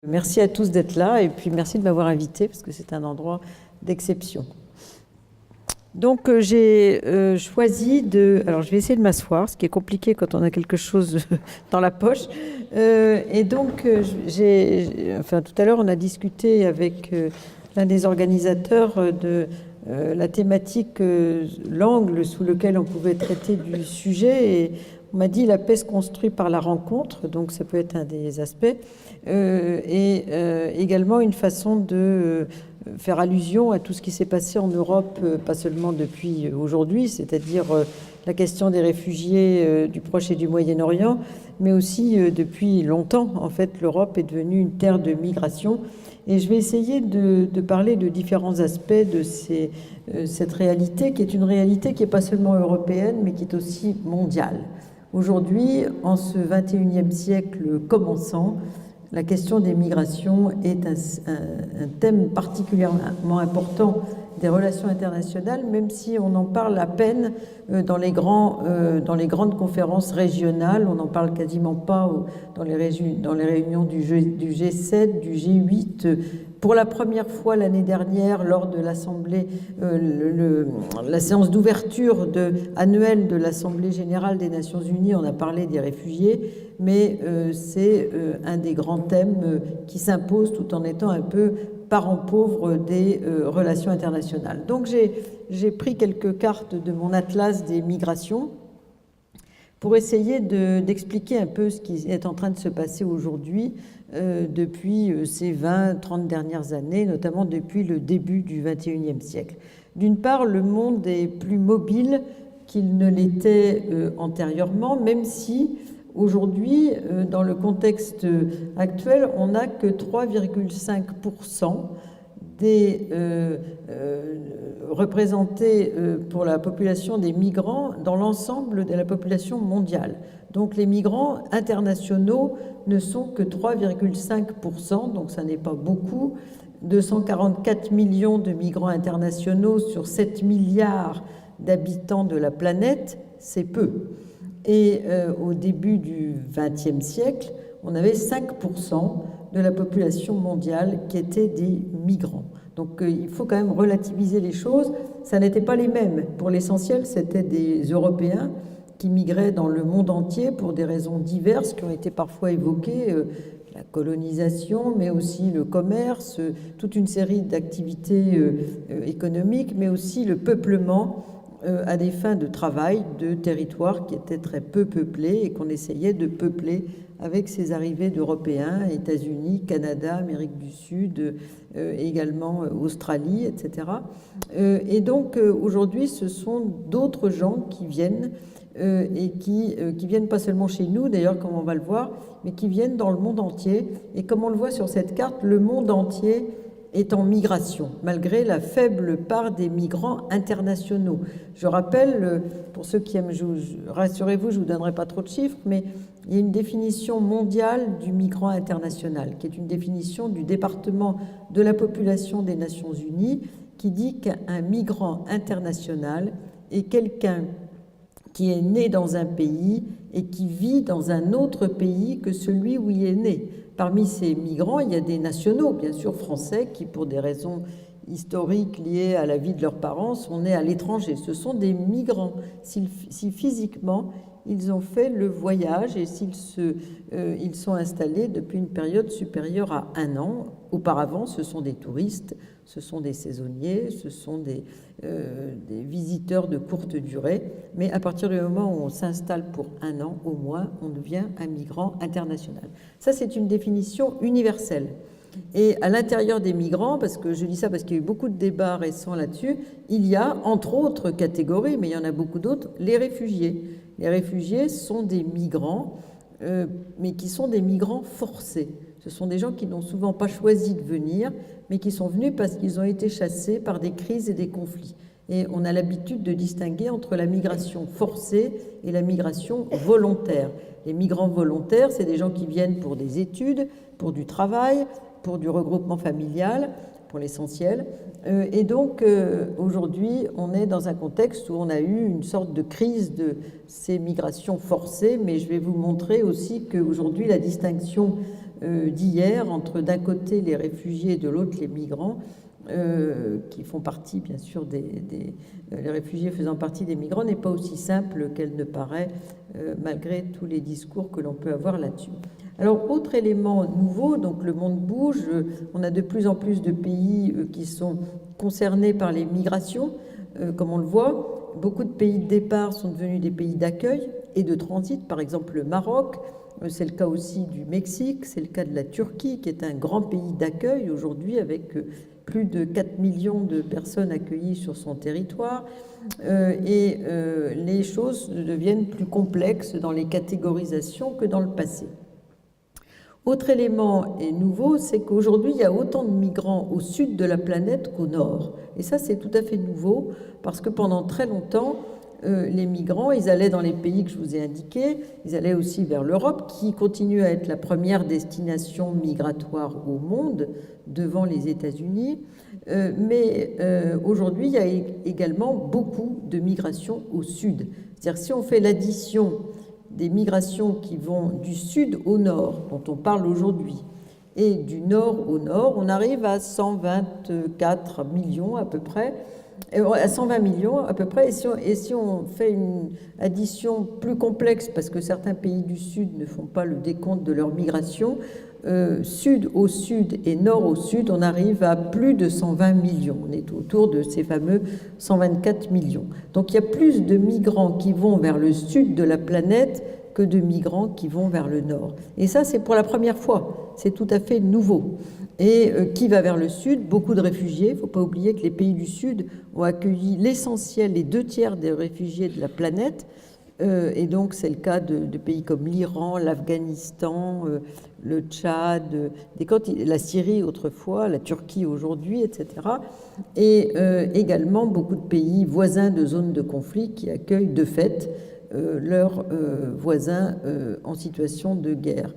Merci à tous d'être là et puis merci de m'avoir invité parce que c'est un endroit d'exception. Donc j'ai choisi de... Alors je vais essayer de m'asseoir, ce qui est compliqué quand on a quelque chose dans la poche. Et donc tout à l'heure on a discuté avec l'un des organisateurs de la thématique, l'angle sous lequel on pouvait traiter du sujet. Et on m'a dit la paix se construit par la rencontre, donc ça peut être un des aspects. Et également une façon de faire allusion à tout ce qui s'est passé en Europe, pas seulement depuis aujourd'hui, c'est-à-dire la question des réfugiés du Proche et du Moyen-Orient, mais aussi depuis longtemps. En fait, l'Europe est devenue une terre de migration. Et je vais essayer de parler de différents aspects de cette réalité, qui est une réalité qui n'est pas seulement européenne, mais qui est aussi mondiale. Aujourd'hui, en ce 21e siècle commençant, la question des migrations est un thème particulièrement important des relations internationales, même si on en parle à peine dans les grandes conférences régionales. On n'en parle quasiment pas dans les réunions du G7, du G8. Pour la première fois l'année dernière, lors de l'Assemblée, la séance d'ouverture annuelle de l'Assemblée générale des Nations Unies, on a parlé des réfugiés, mais c'est un des grands thèmes qui s'impose tout en étant un peu parent pauvre des relations internationales. Donc j'ai pris quelques cartes de mon atlas des migrations pour essayer d'expliquer un peu ce qui est en train de se passer aujourd'hui depuis ces 20-30 dernières années, notamment depuis le début du XXIe siècle. D'une part, le monde est plus mobile qu'il ne l'était antérieurement, même si aujourd'hui, dans le contexte actuel, on n'a que 3,5% des représentés pour la population des migrants dans l'ensemble de la population mondiale. Donc les migrants internationaux ne sont que 3,5%, donc ça n'est pas beaucoup. 244 millions de migrants internationaux sur 7 milliards d'habitants de la planète, c'est peu. Et au début du XXe siècle, on avait 5% de la population mondiale qui étaient des migrants. Donc il faut quand même relativiser les choses. Ça n'était pas les mêmes. Pour l'essentiel, c'était des Européens qui migraient dans le monde entier pour des raisons diverses qui ont été parfois évoquées, la colonisation, mais aussi le commerce, toute une série d'activités économiques, mais aussi le peuplement à des fins de travail de territoires qui étaient très peu peuplés et qu'on essayait de peupler avec ces arrivées d'Européens, États-Unis, Canada, Amérique du Sud, également Australie, etc. Et donc aujourd'hui, ce sont d'autres gens qui viennent et qui viennent pas seulement chez nous, d'ailleurs, comme on va le voir, mais qui viennent dans le monde entier. Et comme on le voit sur cette carte, le monde entier est en migration, malgré la faible part des migrants internationaux. Je rappelle, pour ceux qui aiment, rassurez-vous, je ne vous donnerai pas trop de chiffres, mais il y a une définition mondiale du migrant international, qui est une définition du département de la population des Nations Unies, qui dit qu'un migrant international est quelqu'un qui est né dans un pays et qui vit dans un autre pays que celui où il est né. Parmi ces migrants, il y a des nationaux, bien sûr français, qui pour des raisons historiques liées à la vie de leurs parents sont nés à l'étranger. Ce sont des migrants. Si physiquement ils ont fait le voyage et ils sont installés depuis une période supérieure à 1 an. Auparavant, ce sont des touristes, ce sont des saisonniers, ce sont des visiteurs de courte durée. Mais à partir du moment où on s'installe pour 1 an au moins, on devient un migrant international. Ça, c'est une définition universelle. Et à l'intérieur des migrants, parce que je dis ça parce qu'il y a eu beaucoup de débats récents là-dessus, il y a, entre autres catégories, mais il y en a beaucoup d'autres, les réfugiés. Les réfugiés sont des migrants, mais qui sont des migrants forcés. Ce sont des gens qui n'ont souvent pas choisi de venir, mais qui sont venus parce qu'ils ont été chassés par des crises et des conflits. Et on a l'habitude de distinguer entre la migration forcée et la migration volontaire. Les migrants volontaires, c'est des gens qui viennent pour des études, pour du travail, pour du regroupement familial, pour l'essentiel. Et donc, aujourd'hui, on est dans un contexte où on a eu une sorte de crise de ces migrations forcées, mais je vais vous montrer aussi qu'aujourd'hui, la distinction d'hier entre d'un côté les réfugiés et de l'autre les migrants, qui font partie bien sûr les réfugiés faisant partie des migrants, n'est pas aussi simple qu'elle ne paraît malgré tous les discours que l'on peut avoir là-dessus. Alors, autre élément nouveau, donc le monde bouge, on a de plus en plus de pays qui sont concernés par les migrations, comme on le voit. Beaucoup de pays de départ sont devenus des pays d'accueil et de transit, par exemple le Maroc, c'est le cas aussi du Mexique, c'est le cas de la Turquie, qui est un grand pays d'accueil aujourd'hui avec plus de 4 millions de personnes accueillies sur son territoire. Les choses deviennent plus complexes dans les catégorisations que dans le passé. Autre élément et nouveau, c'est qu'aujourd'hui, il y a autant de migrants au sud de la planète qu'au nord. Et ça, c'est tout à fait nouveau, parce que pendant très longtemps, les migrants, ils allaient dans les pays que je vous ai indiqués, ils allaient aussi vers l'Europe, qui continue à être la première destination migratoire au monde, devant les États-Unis. Mais aujourd'hui, il y a également beaucoup de migrations au sud. C'est-à-dire, si on fait l'addition des migrations qui vont du sud au nord, dont on parle aujourd'hui, et du nord au nord, on arrive à 124 millions à peu près, à 120 millions à peu près, et si on fait une addition plus complexe, parce que certains pays du sud ne font pas le décompte de leur migration, sud au sud et nord au sud, on arrive à plus de 120 millions. On est autour de ces fameux 124 millions. Donc il y a plus de migrants qui vont vers le sud de la planète que de migrants qui vont vers le nord. Et ça, c'est pour la première fois. C'est tout à fait nouveau. Et qui va vers le sud? Beaucoup de réfugiés. Il ne faut pas oublier que les pays du sud ont accueilli l'essentiel, les 2/3 des réfugiés de la planète. Et donc, c'est le cas de pays comme l'Iran, l'Afghanistan, le Tchad, la Syrie autrefois, la Turquie aujourd'hui, etc. Et également beaucoup de pays voisins de zones de conflit qui accueillent de fait leurs voisins en situation de guerre.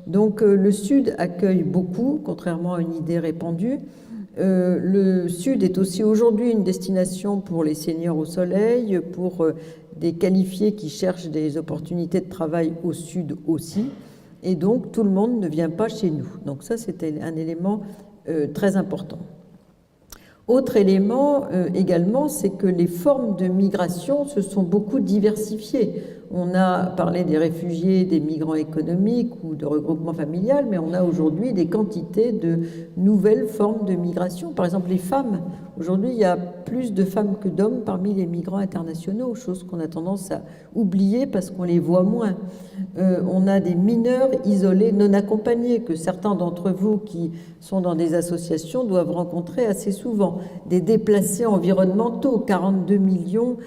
Donc, le Sud accueille beaucoup, contrairement à une idée répandue. Le Sud est aussi aujourd'hui une destination pour les seniors au soleil, pour des qualifiés qui cherchent des opportunités de travail au Sud aussi. Et donc, tout le monde ne vient pas chez nous. Donc ça, c'était un élément très important. Autre élément également, c'est que les formes de migration se sont beaucoup diversifiées. On a parlé des réfugiés, des migrants économiques ou de regroupement familial, mais on a aujourd'hui des quantités de nouvelles formes de migration. Par exemple, les femmes. Aujourd'hui, il y a plus de femmes que d'hommes parmi les migrants internationaux, chose qu'on a tendance à oublier parce qu'on les voit moins. On a des mineurs isolés non accompagnés que certains d'entre vous qui sont dans des associations doivent rencontrer assez souvent. Des déplacés environnementaux, 42 millions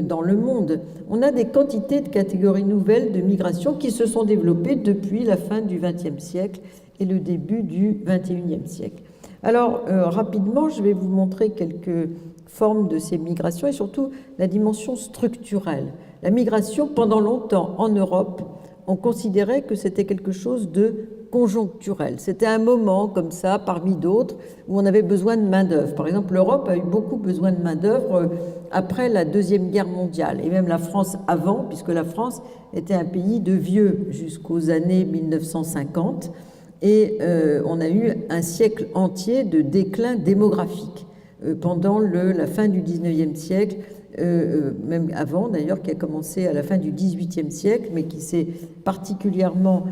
dans le monde. On a des quantités de catégories nouvelles de migration qui se sont développées depuis la fin du XXe siècle et le début du XXIe siècle. Alors, rapidement, je vais vous montrer quelques formes de ces migrations et surtout la dimension structurelle. La migration, pendant longtemps en Europe, on considérait que c'était quelque chose de conjoncturel. C'était un moment comme ça, parmi d'autres, où on avait besoin de main-d'œuvre. Par exemple, l'Europe a eu beaucoup besoin de main-d'œuvre après la Deuxième Guerre mondiale, et même la France avant, puisque la France était un pays de vieux jusqu'aux années 1950, et on a eu un siècle entier de déclin démographique pendant la fin du XIXe siècle, même avant d'ailleurs, qui a commencé à la fin du XVIIIe siècle, mais qui s'est particulièrement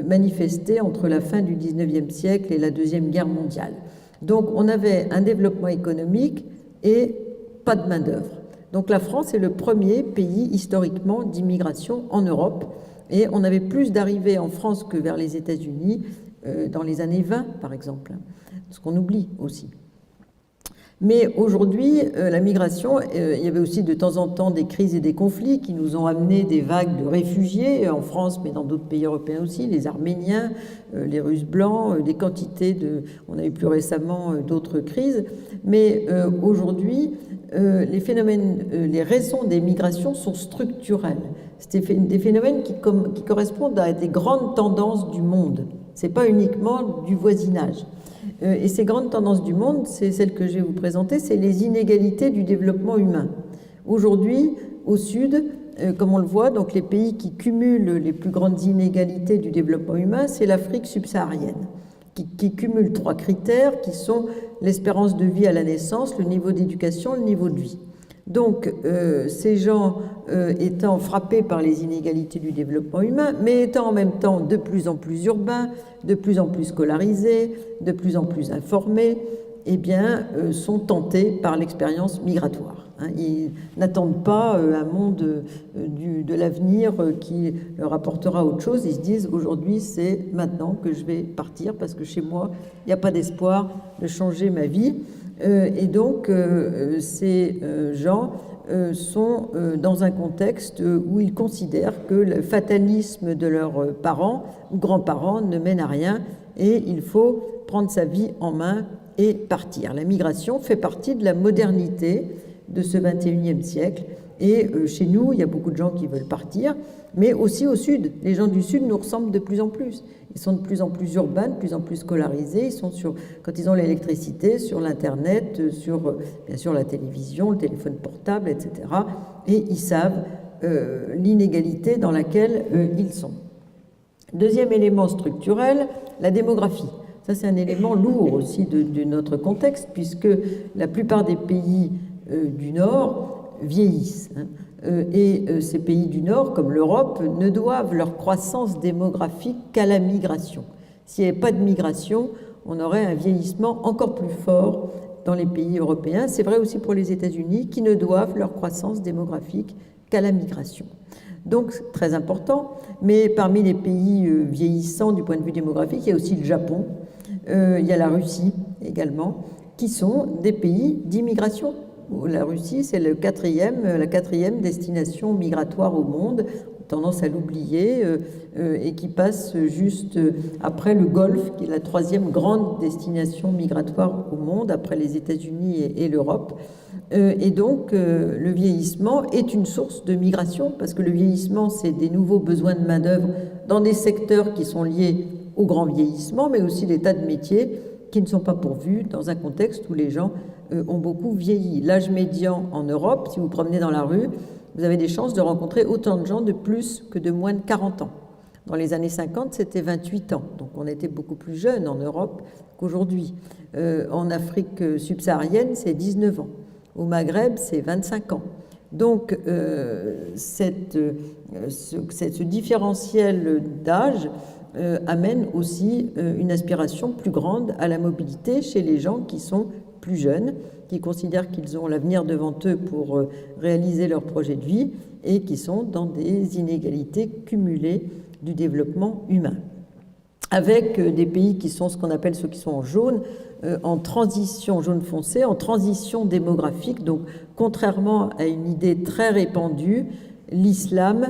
manifesté entre la fin du XIXe siècle et la Deuxième Guerre mondiale. Donc on avait un développement économique et pas de main-d'œuvre. Donc la France est le premier pays historiquement d'immigration en Europe, et on avait plus d'arrivées en France que vers les États-Unis dans les années 20, par exemple, ce qu'on oublie aussi. Mais aujourd'hui, la migration, il y avait aussi de temps en temps des crises et des conflits qui nous ont amené des vagues de réfugiés en France, mais dans d'autres pays européens aussi, les Arméniens, les Russes blancs, des quantités de... On a eu plus récemment d'autres crises. Mais aujourd'hui, les phénomènes, les raisons des migrations sont structurelles. C'est des phénomènes qui correspondent à des grandes tendances du monde. Ce n'est pas uniquement du voisinage. Et ces grandes tendances du monde, c'est celles que je vais vous présenter, c'est les inégalités du développement humain. Aujourd'hui, au Sud, comme on le voit, donc les pays qui cumulent les plus grandes inégalités du développement humain, c'est l'Afrique subsaharienne, qui cumule 3 critères qui sont l'espérance de vie à la naissance, le niveau d'éducation, le niveau de vie. Donc, ces gens étant frappés par les inégalités du développement humain, mais étant en même temps de plus en plus urbains, de plus en plus scolarisés, de plus en plus informés, eh bien, sont tentés par l'expérience migratoire. Ils n'attendent pas un monde de l'avenir qui leur apportera autre chose. Ils se disent, aujourd'hui, c'est maintenant que je vais partir parce que chez moi, il n'y a pas d'espoir de changer ma vie. Et donc, ces gens sont dans un contexte où ils considèrent que le fatalisme de leurs parents ou grands-parents ne mène à rien et il faut prendre sa vie en main et partir. La migration fait partie de la modernité de ce 21e siècle. Et chez nous, il y a beaucoup de gens qui veulent partir, mais aussi au sud. Les gens du sud nous ressemblent de plus en plus. Ils sont de plus en plus urbains, de plus en plus scolarisés. Ils sont quand ils ont l'électricité, sur l'Internet, sur bien sûr la télévision, le téléphone portable, etc. Et ils savent l'inégalité dans laquelle ils sont. Deuxième élément structurel, la démographie. Ça, c'est un élément lourd aussi de notre contexte, puisque la plupart des pays du Nord vieillissent. Et ces pays du Nord, comme l'Europe, ne doivent leur croissance démographique qu'à la migration. S'il n'y avait pas de migration, on aurait un vieillissement encore plus fort dans les pays européens. C'est vrai aussi pour les États-Unis, qui ne doivent leur croissance démographique qu'à la migration. Donc, très important. Mais parmi les pays vieillissants du point de vue démographique, il y a aussi le Japon, il y a la Russie également, qui sont des pays d'immigration. La Russie, c'est la quatrième destination migratoire au monde, tendance à l'oublier, et qui passe juste après le Golfe, qui est la 3e grande destination migratoire au monde, après les États-Unis et l'Europe. Et donc, le vieillissement est une source de migration, parce que le vieillissement, c'est des nouveaux besoins de main-d'œuvre dans des secteurs qui sont liés au grand vieillissement, mais aussi des tas de métiers qui ne sont pas pourvus dans un contexte où les gens ont beaucoup vieilli. L'âge médian en Europe, si vous promenez dans la rue, vous avez des chances de rencontrer autant de gens de plus que de moins de 40 ans. Dans les années 50, c'était 28 ans. Donc on était beaucoup plus jeunes en Europe qu'aujourd'hui. En Afrique subsaharienne, c'est 19 ans. Au Maghreb, c'est 25 ans. Donc ce différentiel d'âge amène aussi une aspiration plus grande à la mobilité chez les gens qui sont plus jeunes, qui considèrent qu'ils ont l'avenir devant eux pour réaliser leur projet de vie et qui sont dans des inégalités cumulées du développement humain. Avec des pays qui sont ce qu'on appelle ceux qui sont en jaune jaune foncé, en transition démographique. Donc, contrairement à une idée très répandue, l'islam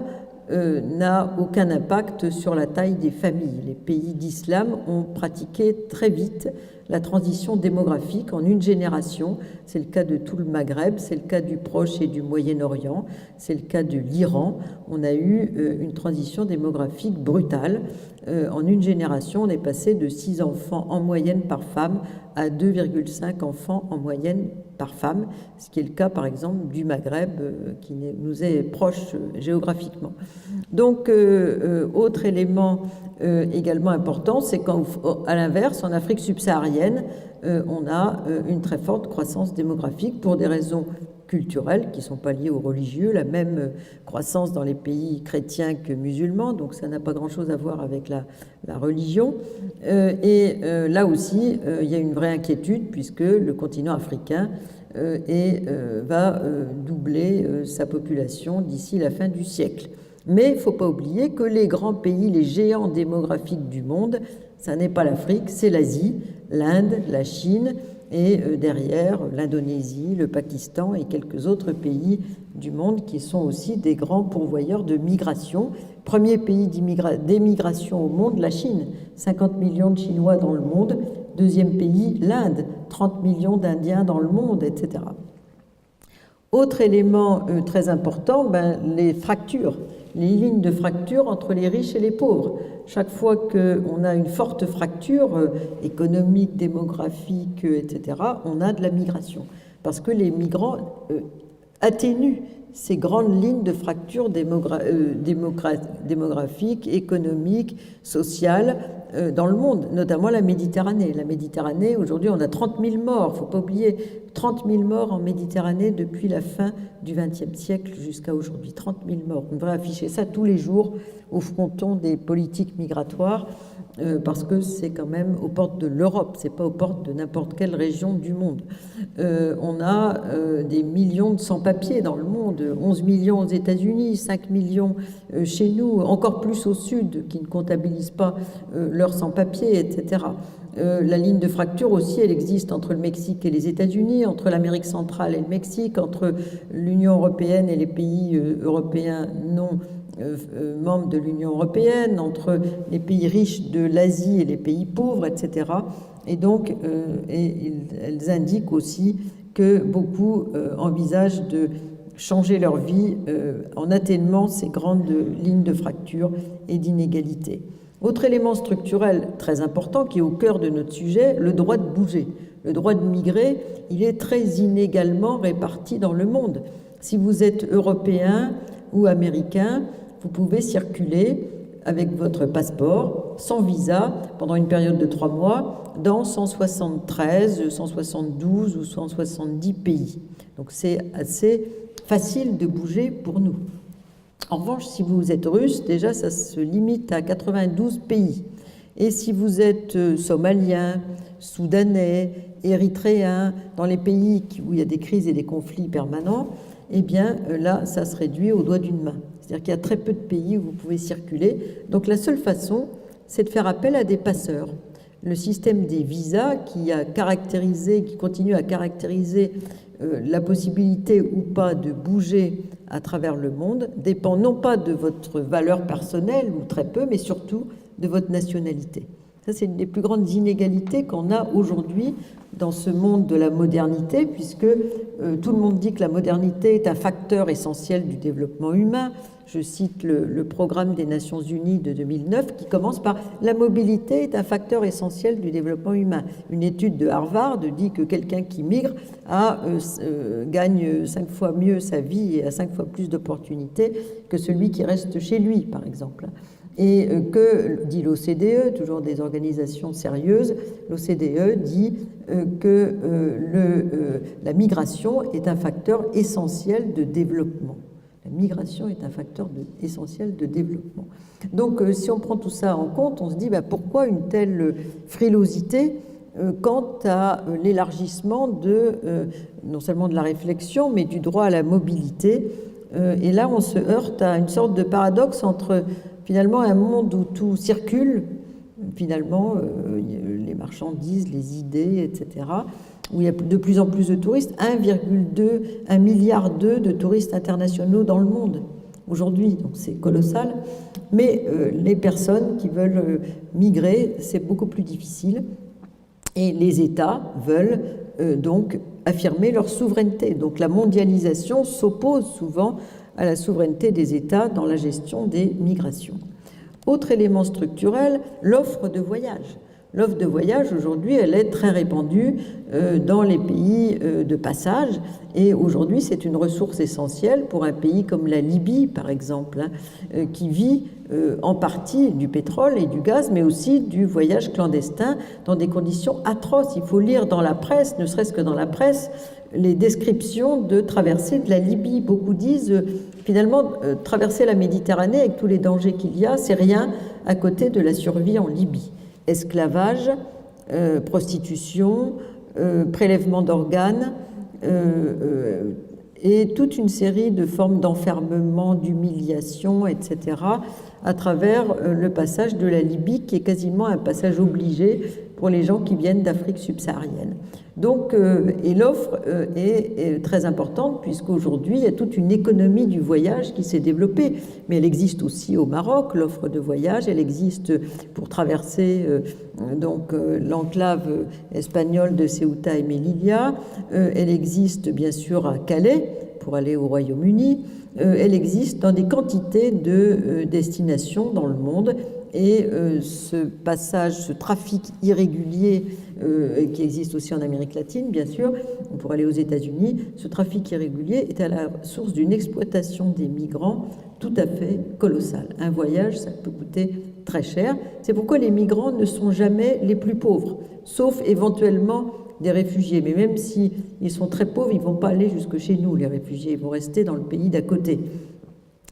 n'a aucun impact sur la taille des familles. Les pays d'islam ont pratiqué très vite la transition démographique en une génération. C'est le cas de tout le Maghreb, c'est le cas du Proche et du Moyen-Orient, c'est le cas de l'Iran. On a eu une transition démographique brutale. En une génération, on est passé de 6 enfants en moyenne par femme à 2,5 enfants en moyenne par femme, ce qui est le cas par exemple du Maghreb qui nous est proche géographiquement. Donc, autre élément également important, c'est qu'à l'inverse, en Afrique subsaharienne, on a une très forte croissance démographique pour des raisons culturelles qui ne sont pas liées aux religieux, la même croissance dans les pays chrétiens que musulmans, donc ça n'a pas grand-chose à voir avec la religion. Là aussi, il y a une vraie inquiétude puisque le continent africain va doubler sa population d'ici la fin du siècle. Mais il ne faut pas oublier que les grands pays, les géants démographiques du monde, ça n'est pas l'Afrique, c'est l'Asie, l'Inde, la Chine, et derrière l'Indonésie, le Pakistan et quelques autres pays du monde qui sont aussi des grands pourvoyeurs de migration. Premier pays d'émigration au monde, la Chine, 50 millions de Chinois dans le monde. Deuxième pays, l'Inde, 30 millions d'Indiens dans le monde, etc. Autre élément très important, les fractures, les lignes de fracture entre les riches et les pauvres. Chaque fois qu'on a une forte fracture économique, démographique, etc., on a de la migration. Parce que les migrants atténuent ces grandes lignes de fracture démographique, économique, sociale dans le monde, notamment la Méditerranée. La Méditerranée, aujourd'hui, on a 30 000 morts, il ne faut pas oublier, 30 000 morts en Méditerranée depuis la fin du XXe siècle jusqu'à aujourd'hui. 30 000 morts. On devrait afficher ça tous les jours au fronton des politiques migratoires parce que c'est quand même aux portes de l'Europe, c'est pas aux portes de n'importe quelle région du monde. On a des millions de sans-papiers dans le monde, 11 millions aux États-Unis, 5 millions chez nous, encore plus au sud, qui ne comptabilisent pas leurs sans-papiers, etc. La ligne de fracture aussi, elle existe entre le Mexique et les États-Unis, entre l'Amérique centrale et le Mexique, entre l'Union européenne et les pays européens non membres de l'Union européenne, entre les pays riches de l'Asie et les pays pauvres, etc. Et donc, elles indiquent aussi que beaucoup envisagent de changer leur vie en atténuant ces grandes lignes de fracture et d'inégalité. Autre élément structurel très important qui est au cœur de notre sujet, le droit de bouger. Le droit de migrer, il est très inégalement réparti dans le monde. Si vous êtes européen ou américain, vous pouvez circuler avec votre passeport, sans visa, pendant une période de 3 mois, dans 173, 172 ou 170 pays. Donc c'est assez facile de bouger pour nous. En revanche, si vous êtes russe, déjà ça se limite à 92 pays. Et si vous êtes somalien, soudanais, érythréen, dans les pays où il y a des crises et des conflits permanents, eh bien là, ça se réduit au doigt d'une main. C'est-à-dire qu'il y a très peu de pays où vous pouvez circuler. Donc la seule façon, c'est de faire appel à des passeurs. Le système des visas qui continue à caractériser la possibilité ou pas de bouger à travers le monde dépend non pas de votre valeur personnelle, ou très peu, mais surtout de votre nationalité. Ça, c'est une des plus grandes inégalités qu'on a aujourd'hui dans ce monde de la modernité, puisque tout le monde dit que la modernité est un facteur essentiel du développement humain. Je cite le programme des Nations Unies de 2009 qui commence par « La mobilité est un facteur essentiel du développement humain ». Une étude de Harvard dit que quelqu'un qui migre gagne 5 fois mieux sa vie et a 5 fois plus d'opportunités que celui qui reste chez lui, par exemple. Et que, dit l'OCDE, toujours des organisations sérieuses, l'OCDE dit que la migration est un facteur essentiel de développement. La migration est un facteur essentiel de développement. Donc, si on prend tout ça en compte, on se dit pourquoi une telle frilosité quant à l'élargissement non seulement de la réflexion, mais du droit à la mobilité. Et là, on se heurte à une sorte de paradoxe entre finalement un monde où tout circule, finalement les marchandises, les idées, etc., où il y a de plus en plus de touristes, 1,2 milliard de touristes internationaux dans le monde aujourd'hui, donc c'est colossal. Mais les personnes qui veulent migrer, c'est beaucoup plus difficile. Et les États veulent donc affirmer leur souveraineté. Donc la mondialisation s'oppose souvent à la souveraineté des États dans la gestion des migrations. Autre élément structurel, l'offre de voyage. L'offre de voyage, aujourd'hui, elle est très répandue dans les pays de passage. Et aujourd'hui, c'est une ressource essentielle pour un pays comme la Libye, par exemple, qui vit en partie du pétrole et du gaz, mais aussi du voyage clandestin dans des conditions atroces. Il faut lire dans la presse, ne serait-ce que dans la presse, les descriptions de traversée de la Libye. Beaucoup disent, finalement, traverser la Méditerranée avec tous les dangers qu'il y a, c'est rien à côté de la survie en Libye. Esclavage, prostitution, prélèvement d'organes et toute une série de formes d'enfermement, d'humiliation, etc., à travers le passage de la Libye, qui est quasiment un passage obligé pour les gens qui viennent d'Afrique subsaharienne. Donc, et l'offre est très importante, puisqu'aujourd'hui, il y a toute une économie du voyage qui s'est développée. Mais elle existe aussi au Maroc, l'offre de voyage, elle existe pour traverser l'enclave espagnole de Ceuta et Melilla, elle existe bien sûr à Calais, pour aller au Royaume-Uni, elle existe dans des quantités de destinations dans le monde, Et ce passage, ce trafic irrégulier qui existe aussi en Amérique latine, bien sûr, on pourrait aller aux États-Unis, ce trafic irrégulier est à la source d'une exploitation des migrants tout à fait colossale. Un voyage, ça peut coûter très cher. C'est pourquoi les migrants ne sont jamais les plus pauvres, sauf éventuellement des réfugiés. Mais même s'ils sont très pauvres, ils ne vont pas aller jusque chez nous, les réfugiés. Ils vont rester dans le pays d'à côté.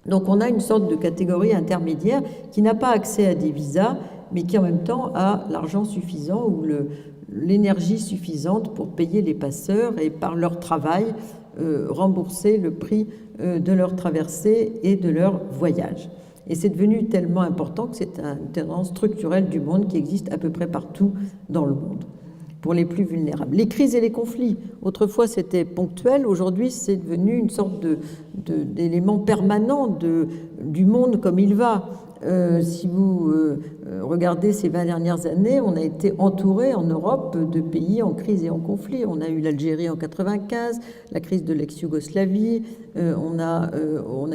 Donc on a une sorte de catégorie intermédiaire qui n'a pas accès à des visas, mais qui en même temps a l'argent suffisant ou l'énergie suffisante pour payer les passeurs et par leur travail rembourser le prix de leur traversée et de leur voyage. Et c'est devenu tellement important que c'est une tendance structurelle du monde qui existe à peu près partout dans le monde pour les plus vulnérables. Les crises et les conflits, autrefois c'était ponctuel, aujourd'hui c'est devenu une sorte d'élément permanent du monde comme il va. Si vous regardez ces 20 dernières années, on a été entouré en Europe de pays en crise et en conflit. On a eu l'Algérie en 95, la crise de l'ex-Yougoslavie, on a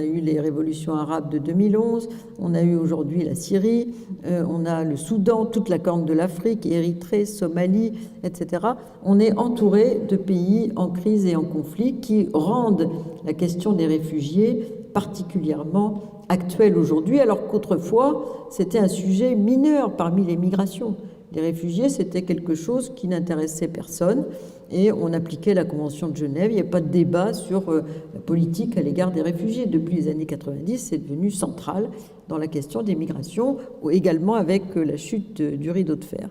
eu les révolutions arabes de 2011, on a eu aujourd'hui la Syrie, on a le Soudan, toute la corne de l'Afrique, Érythrée, Somalie, etc. On est entouré de pays en crise et en conflit qui rendent la question des réfugiés particulièrement actuelle aujourd'hui, alors qu'autrefois, c'était un sujet mineur parmi les migrations. Les réfugiés, c'était quelque chose qui n'intéressait personne et on appliquait la Convention de Genève. Il n'y a pas de débat sur la politique à l'égard des réfugiés. Depuis les années 90, c'est devenu central dans la question des migrations, également avec la chute du rideau de fer.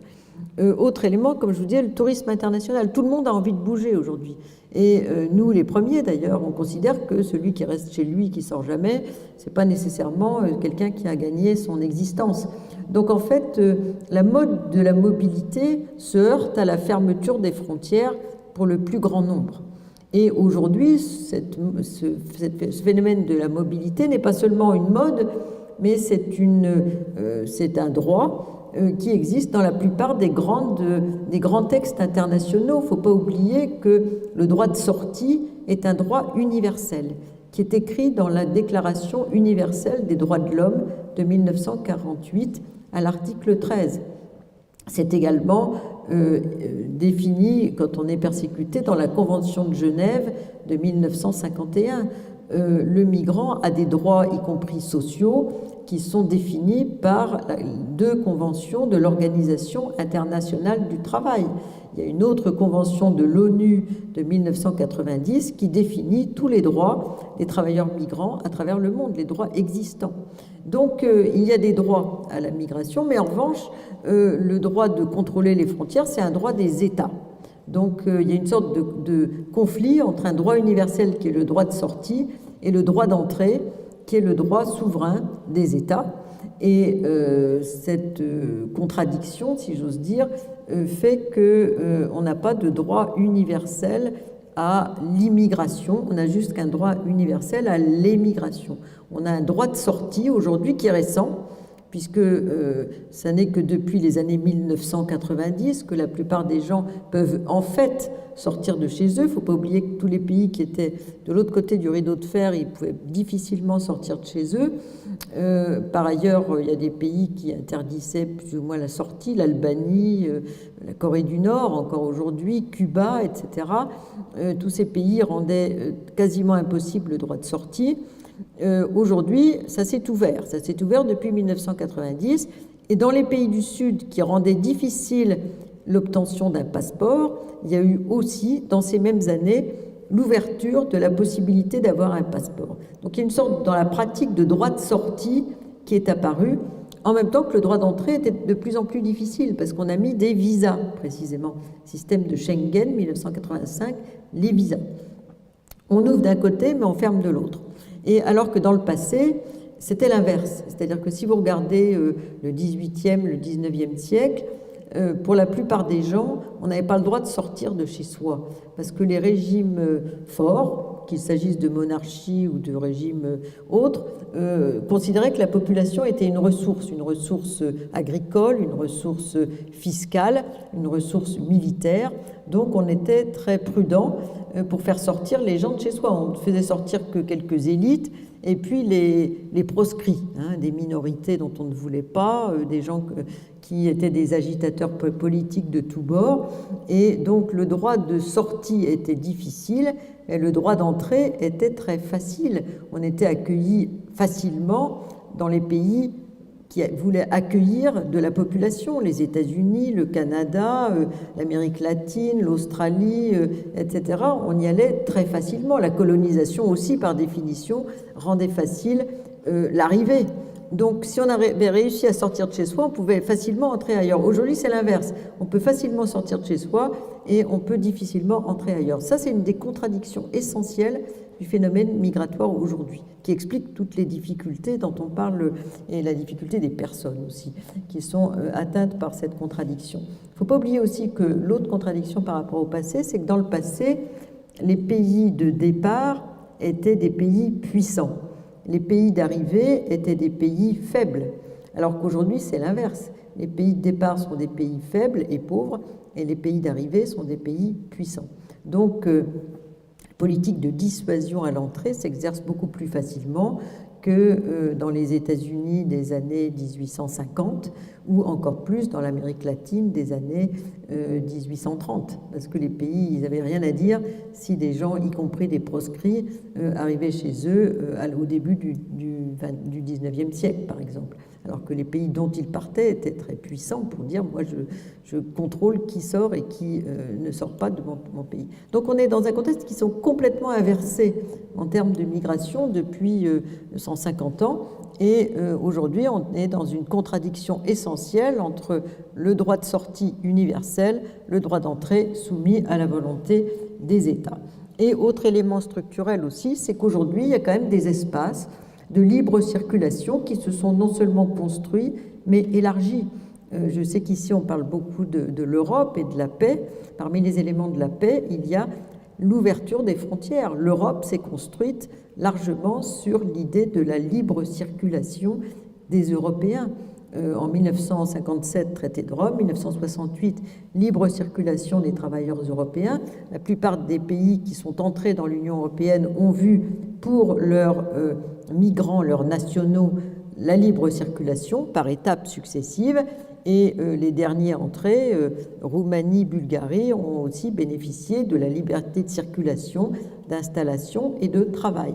Autre élément, comme je vous disais, le tourisme international. Tout le monde a envie de bouger aujourd'hui. Et nous, les premiers d'ailleurs, on considère que celui qui reste chez lui, qui sort jamais, c'est pas nécessairement quelqu'un qui a gagné son existence. Donc en fait, la mode de la mobilité se heurte à la fermeture des frontières pour le plus grand nombre. Et aujourd'hui, ce phénomène de la mobilité n'est pas seulement une mode, mais c'est un droit qui existe dans la plupart des grands textes internationaux. Il ne faut pas oublier que le droit de sortie est un droit universel, qui est écrit dans la Déclaration universelle des droits de l'homme de 1948 à l'article 13. C'est également défini, quand on est persécuté, dans la Convention de Genève de 1951. Le migrant a des droits, y compris sociaux, qui sont définis par deux conventions de l'Organisation internationale du travail. Il y a une autre convention de l'ONU de 1990 qui définit tous les droits des travailleurs migrants à travers le monde, les droits existants. Donc il y a des droits à la migration, mais en revanche, le droit de contrôler les frontières, c'est un droit des États. Donc il y a une sorte de conflit entre un droit universel qui est le droit de sortie et le droit d'entrée qui est le droit souverain des États. Et cette contradiction, si j'ose dire, fait qu'on n'a pas de droit universel à l'immigration, on a juste qu'un droit universel à l'émigration. On a un droit de sortie aujourd'hui qui est récent, puisque ça n'est que depuis les années 1990 que la plupart des gens peuvent en fait sortir de chez eux. Il ne faut pas oublier que tous les pays qui étaient de l'autre côté du rideau de fer, ils pouvaient difficilement sortir de chez eux. Par ailleurs, il y a des pays qui interdisaient plus ou moins la sortie, l'Albanie, la Corée du Nord, encore aujourd'hui, Cuba, etc. Tous ces pays rendaient quasiment impossible le droit de sortie. Aujourd'hui, ça s'est ouvert. Ça s'est ouvert depuis 1990. Et dans les pays du Sud qui rendaient difficile l'obtention d'un passeport, il y a eu aussi, dans ces mêmes années, l'ouverture de la possibilité d'avoir un passeport. Donc il y a une sorte, dans la pratique, de droit de sortie qui est apparu, en même temps que le droit d'entrée était de plus en plus difficile, parce qu'on a mis des visas, précisément. Système de Schengen, 1985, les visas. On ouvre d'un côté, mais on ferme de l'autre. Et alors que dans le passé, c'était l'inverse. C'est-à-dire que si vous regardez le 18e, le 19e siècle, pour la plupart des gens, on n'avait pas le droit de sortir de chez soi. Parce que les régimes forts, qu'il s'agisse de monarchie ou de régimes autres, considéraient que la population était une ressource agricole, une ressource fiscale, une ressource militaire. Donc on était très prudent pour faire sortir les gens de chez soi. On ne faisait sortir que quelques élites et puis les proscrits, hein, des minorités dont on ne voulait pas, des gens qui étaient des agitateurs politiques de tous bords, et donc le droit de sortie était difficile, et le droit d'entrée était très facile. On était accueillis facilement dans les pays qui voulaient accueillir de la population, les États-Unis, le Canada, l'Amérique latine, l'Australie, etc. On y allait très facilement. La colonisation aussi, par définition, rendait facile l'arrivée. Donc, si on avait réussi à sortir de chez soi, on pouvait facilement entrer ailleurs. Aujourd'hui, c'est l'inverse. On peut facilement sortir de chez soi et on peut difficilement entrer ailleurs. Ça, c'est une des contradictions essentielles du phénomène migratoire aujourd'hui, qui explique toutes les difficultés dont on parle et la difficulté des personnes aussi, qui sont atteintes par cette contradiction. Il ne faut pas oublier aussi que l'autre contradiction par rapport au passé, c'est que dans le passé, les pays de départ étaient des pays puissants. Les pays d'arrivée étaient des pays faibles, alors qu'aujourd'hui, c'est l'inverse. Les pays de départ sont des pays faibles et pauvres, et les pays d'arrivée sont des pays puissants. Donc, la politique de dissuasion à l'entrée s'exerce beaucoup plus facilement que dans les États-Unis des années 1850 ou encore plus dans l'Amérique latine des années 1830. Parce que les pays, ils n'avaient rien à dire si des gens, y compris des proscrits, arrivaient chez eux au début du 19e siècle, par exemple. Alors que les pays dont ils partaient étaient très puissants pour dire « moi, je contrôle qui sort et qui ne sort pas de mon pays ». Donc on est dans un contexte qui sont complètement inversés en termes de migration depuis 150 ans. Et aujourd'hui, on est dans une contradiction essentielle entre le droit de sortie universel, le droit d'entrée soumis à la volonté des États. Et autre élément structurel aussi, c'est qu'aujourd'hui, il y a quand même des espaces de libre circulation qui se sont non seulement construits, mais élargis. Je sais qu'ici, on parle beaucoup de l'Europe et de la paix. Parmi les éléments de la paix, il y a l'ouverture des frontières. L'Europe s'est construite largement sur l'idée de la libre circulation des Européens. En 1957, traité de Rome, 1968, libre circulation des travailleurs européens. La plupart des pays qui sont entrés dans l'Union européenne ont vu pour leurs migrants, leurs nationaux, la libre circulation par étapes successives. Et les derniers entrés, Roumanie, Bulgarie, ont aussi bénéficié de la liberté de circulation, d'installation et de travail.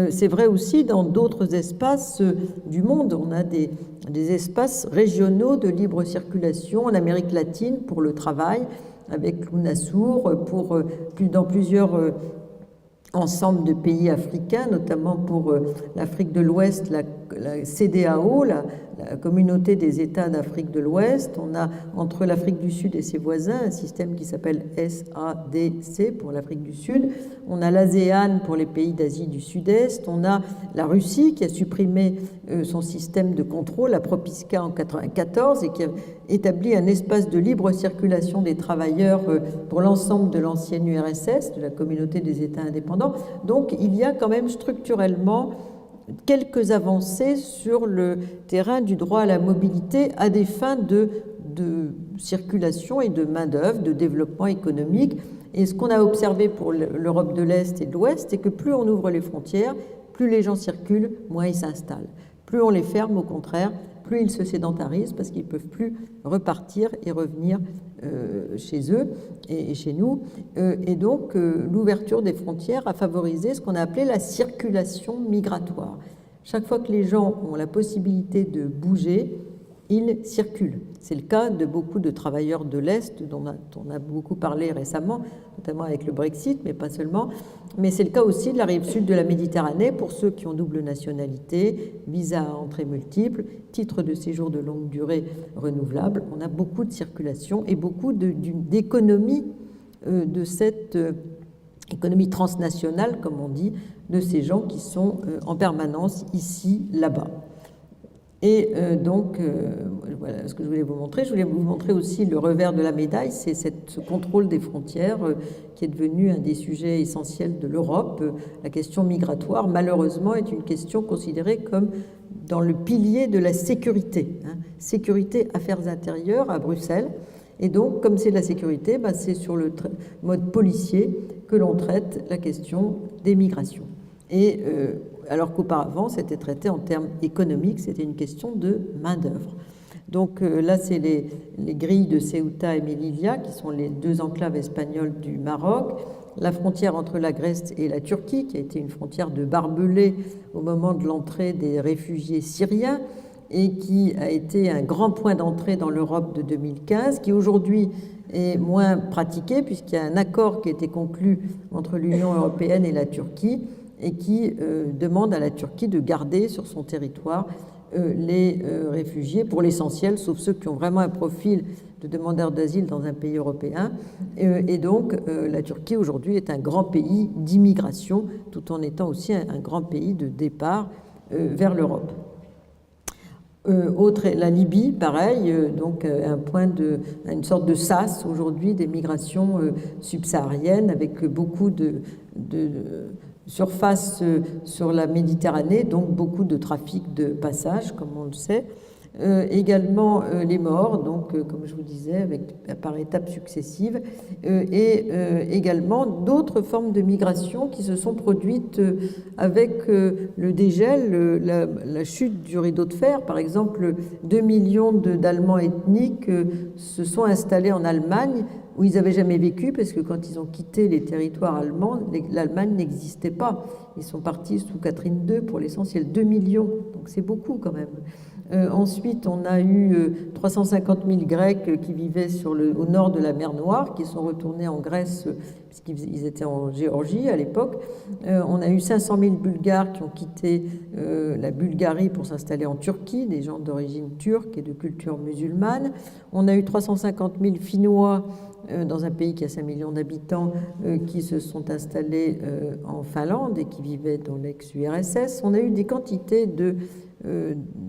C'est vrai aussi dans d'autres espaces du monde. On a des espaces régionaux de libre circulation en Amérique latine pour le travail, avec l'UNASUR, dans plusieurs ensemble de pays africains, notamment pour l'Afrique de l'Ouest, la CEDEAO, la communauté des États d'Afrique de l'Ouest. On a entre l'Afrique du Sud et ses voisins un système qui s'appelle SADC pour l'Afrique du Sud. On a l'ASEAN pour les pays d'Asie du Sud-Est. On a la Russie qui a supprimé son système de contrôle, la Propiska en 1994, et qui a établi un espace de libre circulation des travailleurs pour l'ensemble de l'ancienne URSS, de la communauté des États indépendants. Donc il y a quand même structurellement quelques avancées sur le terrain du droit à la mobilité à des fins de circulation et de main-d'œuvre, de développement économique. Et ce qu'on a observé pour l'Europe de l'Est et de l'Ouest, c'est que plus on ouvre les frontières, plus les gens circulent, moins ils s'installent. Plus on les ferme, au contraire, plus ils se sédentarisent parce qu'ils ne peuvent plus repartir et revenir chez eux et chez nous. Et donc, l'ouverture des frontières a favorisé ce qu'on a appelé la circulation migratoire. Chaque fois que les gens ont la possibilité de bouger, ils circulent. C'est le cas de beaucoup de travailleurs de l'Est, dont on a beaucoup parlé récemment, notamment avec le Brexit, mais pas seulement. Mais c'est le cas aussi de la rive sud de la Méditerranée, pour ceux qui ont double nationalité, visa à entrée multiple, titre de séjour de longue durée renouvelable. On a beaucoup de circulation et beaucoup d'économie de cette économie transnationale, comme on dit, de ces gens qui sont en permanence ici, là-bas. Et donc, voilà ce que je voulais vous montrer. Je voulais vous montrer aussi le revers de la médaille, c'est ce contrôle des frontières qui est devenu un des sujets essentiels de l'Europe. La question migratoire, malheureusement, est une question considérée comme dans le pilier de la sécurité. Sécurité, affaires intérieures à Bruxelles. Et donc, comme c'est de la sécurité, c'est sur le mode policier que l'on traite la question des migrations. Et alors qu'auparavant, c'était traité en termes économiques, c'était une question de main-d'œuvre. Donc là, c'est les grilles de Ceuta et Melilla, qui sont les deux enclaves espagnoles du Maroc, la frontière entre la Grèce et la Turquie, qui a été une frontière de barbelés au moment de l'entrée des réfugiés syriens, et qui a été un grand point d'entrée dans l'Europe de 2015, qui aujourd'hui est moins pratiqué, puisqu'il y a un accord qui a été conclu entre l'Union européenne et la Turquie, et qui demande à la Turquie de garder sur son territoire les réfugiés, pour l'essentiel, sauf ceux qui ont vraiment un profil de demandeurs d'asile dans un pays européen. Et donc, la Turquie, aujourd'hui, est un grand pays d'immigration, tout en étant aussi un grand pays de départ vers l'Europe. Autre, la Libye, pareil, donc une sorte de sas aujourd'hui des migrations subsahariennes, avec beaucoup de surface sur la Méditerranée, donc beaucoup de trafic de passage, comme on le sait. Également les morts, donc comme je vous disais, par étapes successives, et également d'autres formes de migration qui se sont produites avec le dégel, la chute du rideau de fer. Par exemple, 2 millions d'Allemands ethniques se sont installés en Allemagne, où ils n'avaient jamais vécu, parce que quand ils ont quitté les territoires allemands, l'Allemagne n'existait pas. Ils sont partis sous Catherine II pour l'essentiel, 2 millions, donc c'est beaucoup quand même. Ensuite, on a eu 350 000 Grecs qui vivaient au nord de la mer Noire, qui sont retournés en Grèce, puisqu'ils étaient en Géorgie à l'époque. On a eu 500 000 Bulgares qui ont quitté la Bulgarie pour s'installer en Turquie, des gens d'origine turque et de culture musulmane. On a eu 350 000 Finnois dans un pays qui a 5 millions d'habitants, qui se sont installés en Finlande et qui vivaient dans l'ex-URSS. On a eu des quantités de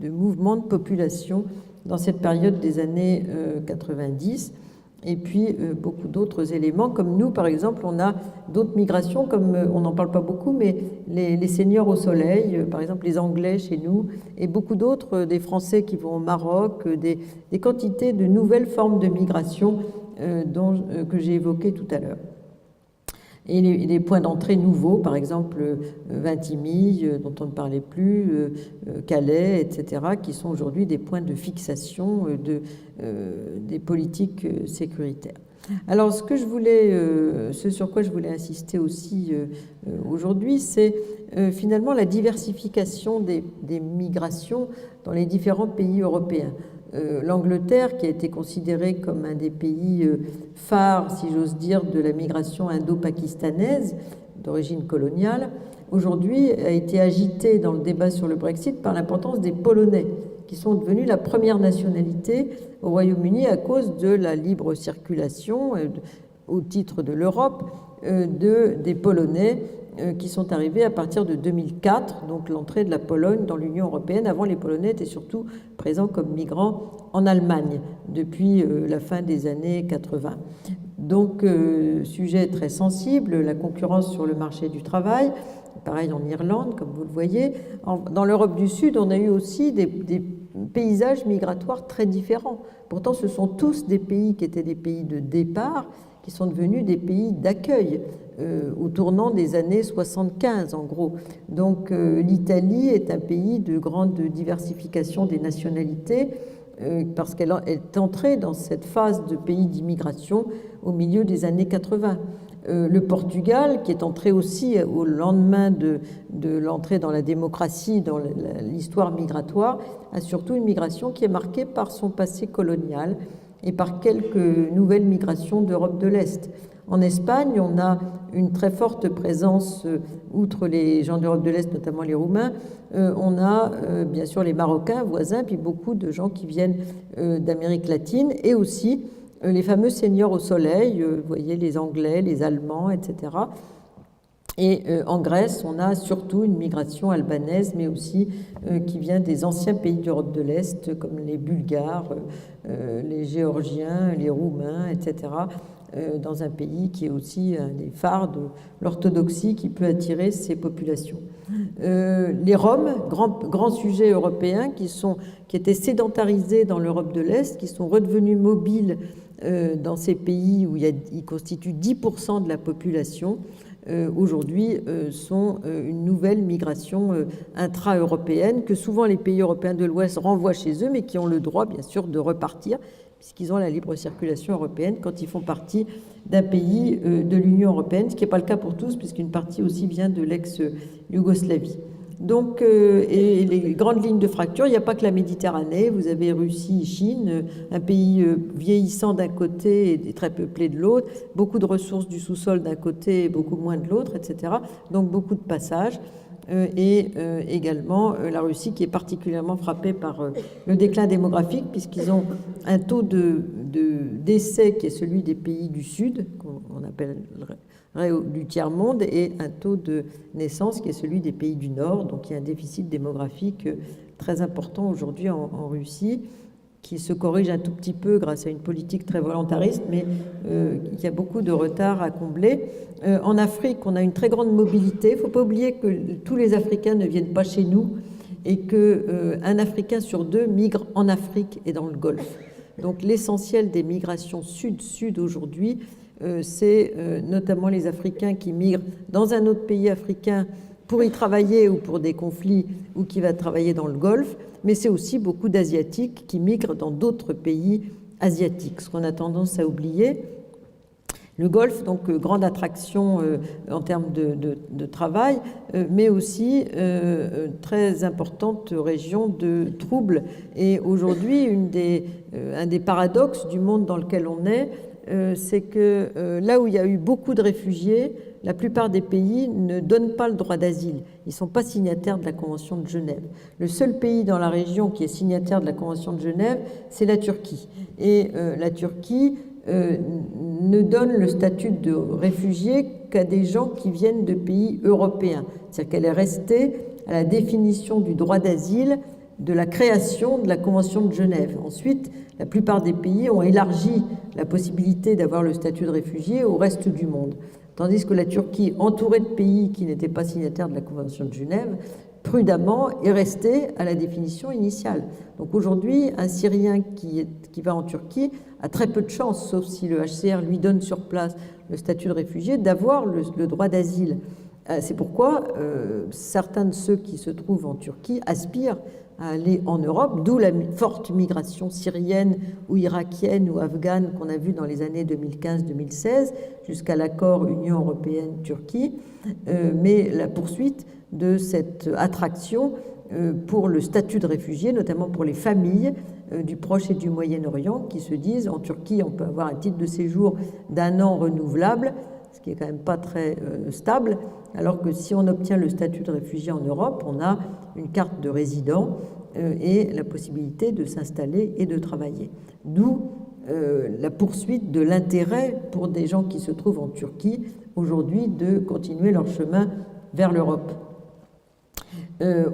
mouvements de population dans cette période des années 90, et puis beaucoup d'autres éléments, comme nous par exemple, on a d'autres migrations, comme on n'en parle pas beaucoup, mais les seigneurs au soleil, par exemple les Anglais chez nous, et beaucoup d'autres, des Français qui vont au Maroc, des quantités de nouvelles formes de migration que j'ai évoquées tout à l'heure. Et les points d'entrée nouveaux, par exemple Vintimille, dont on ne parlait plus, Calais, etc., qui sont aujourd'hui des points de fixation des politiques sécuritaires. Alors, ce sur quoi je voulais insister aussi aujourd'hui, c'est finalement la diversification des migrations dans les différents pays européens. L'Angleterre, qui a été considérée comme un des pays phares, si j'ose dire, de la migration indo-pakistanaise d'origine coloniale, aujourd'hui a été agitée dans le débat sur le Brexit par l'importance des Polonais, qui sont devenus la première nationalité au Royaume-Uni à cause de la libre circulation, au titre de l'Europe, des Polonais qui sont arrivés à partir de 2004, donc l'entrée de la Pologne dans l'Union européenne. Avant, les Polonais étaient surtout présents comme migrants en Allemagne depuis la fin des années 80. Donc, sujet très sensible, la concurrence sur le marché du travail, pareil en Irlande, comme vous le voyez. Dans l'Europe du Sud, on a eu aussi des paysages migratoires très différents. Pourtant, ce sont tous des pays qui étaient des pays de départ, qui sont devenus des pays d'accueil au tournant des années 75 en gros. Donc l'Italie est un pays de grande diversification des nationalités parce qu'elle est entrée dans cette phase de pays d'immigration au milieu des années 80. Le Portugal, qui est entré aussi au lendemain de l'entrée dans la démocratie, dans l'histoire migratoire, a surtout une migration qui est marquée par son passé colonial et par quelques nouvelles migrations d'Europe de l'Est. En Espagne, on a une très forte présence, outre les gens d'Europe de l'Est, notamment les Roumains, on a bien sûr les Marocains voisins, puis beaucoup de gens qui viennent d'Amérique latine, et aussi les fameux seigneurs au soleil, vous voyez les Anglais, les Allemands, etc. Et en Grèce, on a surtout une migration albanaise, mais aussi qui vient des anciens pays d'Europe de l'Est, comme les Bulgares, les Géorgiens, les Roumains, etc., dans un pays qui est aussi un des phares de l'orthodoxie qui peut attirer ces populations. Les Roms, grand sujet européen, qui étaient sédentarisés dans l'Europe de l'Est, qui sont redevenus mobiles dans ces pays où ils constituent 10% de la population, aujourd'hui sont une nouvelle migration intra-européenne que souvent les pays européens de l'Ouest renvoient chez eux, mais qui ont le droit, bien sûr, de repartir, puisqu'ils ont la libre circulation européenne quand ils font partie d'un pays de l'Union européenne, ce qui n'est pas le cas pour tous, puisqu'une partie aussi vient de l'ex-Yougoslavie. Donc, et les grandes lignes de fracture, il n'y a pas que la Méditerranée, vous avez Russie, Chine, un pays vieillissant d'un côté et très peuplé de l'autre, beaucoup de ressources du sous-sol d'un côté et beaucoup moins de l'autre, etc. Donc beaucoup de passages. Et également la Russie qui est particulièrement frappée par le déclin démographique, puisqu'ils ont un taux de décès qui est celui des pays du Sud, qu'on appelle du tiers-monde, et un taux de naissance qui est celui des pays du Nord. Donc il y a un déficit démographique très important aujourd'hui en Russie, qui se corrige un tout petit peu grâce à une politique très volontariste, mais il y a beaucoup de retard à combler. En Afrique, on a une très grande mobilité. Il ne faut pas oublier que tous les Africains ne viennent pas chez nous et qu'un Africain sur deux migre en Afrique et dans le Golfe. Donc l'essentiel des migrations sud-sud aujourd'hui, c'est notamment les Africains qui migrent dans un autre pays africain pour y travailler ou pour des conflits ou qui va travailler dans le Golfe, mais c'est aussi beaucoup d'Asiatiques qui migrent dans d'autres pays asiatiques, ce qu'on a tendance à oublier. Le Golfe, donc grande attraction en termes de travail, mais aussi très importante région de troubles. Et aujourd'hui, un des paradoxes du monde dans lequel on est, c'est que là où il y a eu beaucoup de réfugiés, la plupart des pays ne donnent pas le droit d'asile. Ils ne sont pas signataires de la Convention de Genève. Le seul pays dans la région qui est signataire de la Convention de Genève, c'est la Turquie. Et la Turquie ne donne le statut de réfugié qu'à des gens qui viennent de pays européens. C'est-à-dire qu'elle est restée à la définition du droit d'asile de la création de la Convention de Genève. Ensuite, la plupart des pays ont élargi la possibilité d'avoir le statut de réfugié au reste du monde. Tandis que la Turquie, entourée de pays qui n'étaient pas signataires de la Convention de Genève, prudemment est restée à la définition initiale. Donc aujourd'hui, un Syrien qui va en Turquie a très peu de chances, sauf si le HCR lui donne sur place le statut de réfugié, d'avoir le droit d'asile. C'est pourquoi certains de ceux qui se trouvent en Turquie aspirent à aller en Europe, d'où la forte migration syrienne ou irakienne ou afghane qu'on a vue dans les années 2015-2016, jusqu'à l'accord Union européenne-Turquie, mais la poursuite de cette attraction pour le statut de réfugié, notamment pour les familles du Proche et du Moyen-Orient, qui se disent en Turquie, on peut avoir un titre de séjour d'1 an renouvelable, ce qui est quand même pas très stable, alors que si on obtient le statut de réfugié en Europe, on a une carte de résident et la possibilité de s'installer et de travailler. D'où la poursuite de l'intérêt pour des gens qui se trouvent en Turquie aujourd'hui de continuer leur chemin vers l'Europe.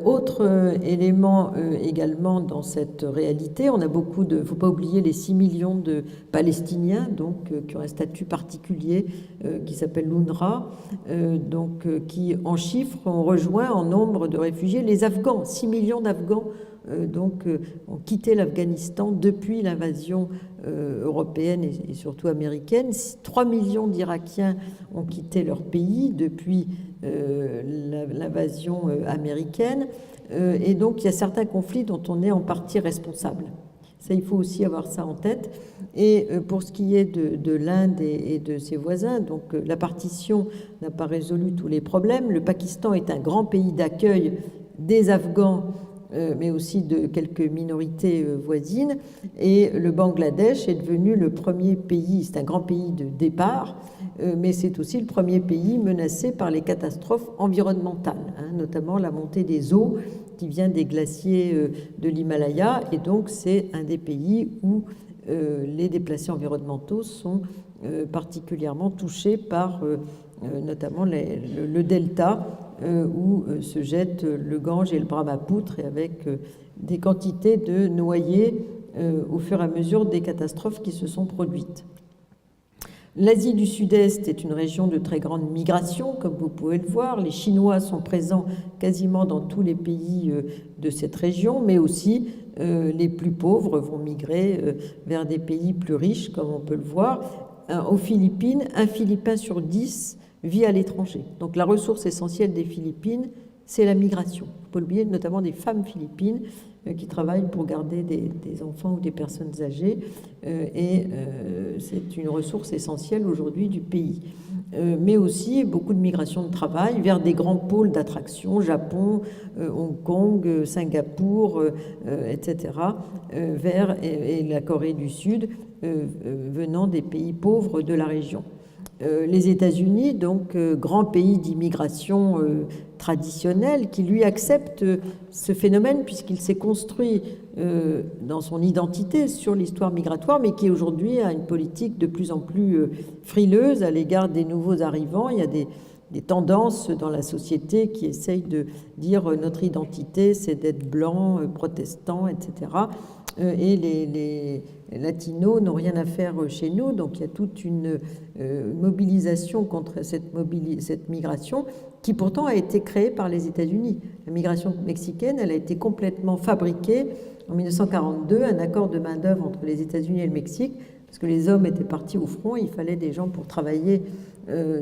Autre élément également dans cette réalité, on a beaucoup de, il ne faut pas oublier les 6 millions de Palestiniens donc, qui ont un statut particulier qui s'appelle l'UNRWA, qui en chiffres ont rejoint en nombre de réfugiés les Afghans, 6 millions d'Afghans ont quitté l'Afghanistan depuis l'invasion européenne et surtout américaine. 3 millions d'Irakiens ont quitté leur pays depuis l'invasion américaine. Et donc, il y a certains conflits dont on est en partie responsable. Ça, il faut aussi avoir ça en tête. Et pour ce qui est de l'Inde et de ses voisins, donc la partition n'a pas résolu tous les problèmes. Le Pakistan est un grand pays d'accueil des Afghans, mais aussi de quelques minorités voisines. Et le Bangladesh est devenu le premier pays, c'est un grand pays de départ, mais c'est aussi le premier pays menacé par les catastrophes environnementales, notamment la montée des eaux qui vient des glaciers de l'Himalaya. Et donc, c'est un des pays où les déplacés environnementaux sont particulièrement touchés par notamment le delta où se jettent le Gange et le Brahmapoutre, et avec des quantités de noyés au fur et à mesure des catastrophes qui se sont produites. L'Asie du Sud-Est est une région de très grande migration, comme vous pouvez le voir. Les Chinois sont présents quasiment dans tous les pays de cette région, mais aussi les plus pauvres vont migrer vers des pays plus riches, comme on peut le voir. Aux Philippines, un Philippin sur 10 vit à l'étranger. Donc la ressource essentielle des Philippines, c'est la migration. Il ne faut pas l'oublier, notamment des femmes philippines qui travaillent pour garder des enfants ou des personnes âgées. C'est une ressource essentielle aujourd'hui du pays. Mais aussi beaucoup de migration de travail vers des grands pôles d'attraction, Japon, Hong Kong, Singapour, etc., et la Corée du Sud, venant des pays pauvres de la région. Les États-Unis, donc grand pays d'immigration traditionnelle, qui lui accepte ce phénomène puisqu'il s'est construit dans son identité sur l'histoire migratoire, mais qui aujourd'hui a une politique de plus en plus frileuse à l'égard des nouveaux arrivants. Il y a des tendances dans la société qui essayent de dire notre identité, c'est d'être blanc, protestant, etc. Et les latinos n'ont rien à faire chez nous, donc il y a toute une mobilisation contre cette migration qui pourtant a été créée par les États-Unis. La migration mexicaine, elle a été complètement fabriquée en 1942, un accord de main-d'œuvre entre les États-Unis et le Mexique, parce que les hommes étaient partis au front, il fallait des gens pour travailler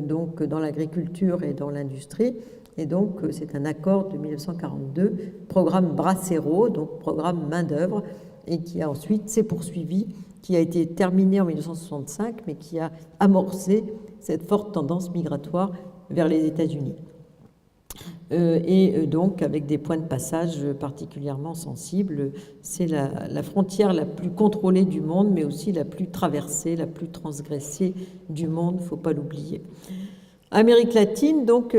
donc dans l'agriculture et dans l'industrie. Et donc, c'est un accord de 1942, programme Bracero, donc programme main-d'œuvre, et qui a ensuite s'est poursuivi, qui a été terminé en 1965, mais qui a amorcé cette forte tendance migratoire vers les États-Unis. Donc, avec des points de passage particulièrement sensibles, c'est la frontière la plus contrôlée du monde, mais aussi la plus traversée, la plus transgressée du monde, il ne faut pas l'oublier. Amérique latine, donc,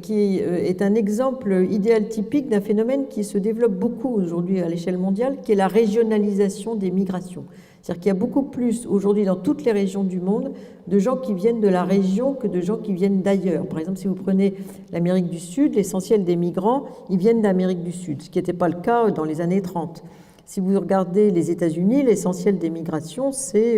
qui est un exemple idéal typique d'un phénomène qui se développe beaucoup aujourd'hui à l'échelle mondiale, qui est la régionalisation des migrations. C'est-à-dire qu'il y a beaucoup plus aujourd'hui dans toutes les régions du monde de gens qui viennent de la région que de gens qui viennent d'ailleurs. Par exemple, si vous prenez l'Amérique du Sud, l'essentiel des migrants, ils viennent d'Amérique du Sud, ce qui n'était pas le cas dans les années 30. Si vous regardez les États-Unis, l'essentiel des migrations, c'est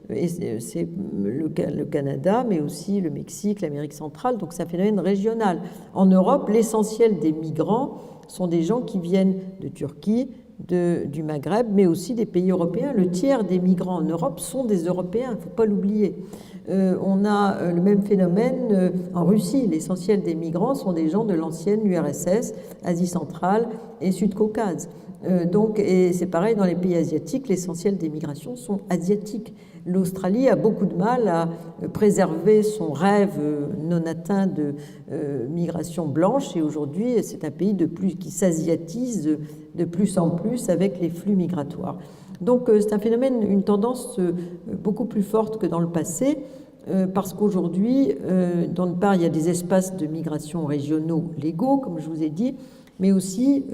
le Canada, mais aussi le Mexique, l'Amérique centrale, donc c'est un phénomène régional. En Europe, l'essentiel des migrants sont des gens qui viennent de Turquie, du Maghreb, mais aussi des pays européens. Le tiers des migrants en Europe sont des Européens, il ne faut pas l'oublier. On a le même phénomène en Russie. L'essentiel des migrants sont des gens de l'ancienne URSS, Asie centrale et Sud-Caucase. Et c'est pareil dans les pays asiatiques, l'essentiel des migrations sont asiatiques. L'Australie a beaucoup de mal à préserver son rêve non atteint de migration blanche, et aujourd'hui c'est un pays qui s'asiatise de plus en plus avec les flux migratoires. Donc c'est un phénomène, une tendance beaucoup plus forte que dans le passé, parce qu'aujourd'hui, d'une part, il y a des espaces de migration régionaux légaux, comme je vous ai dit, mais aussi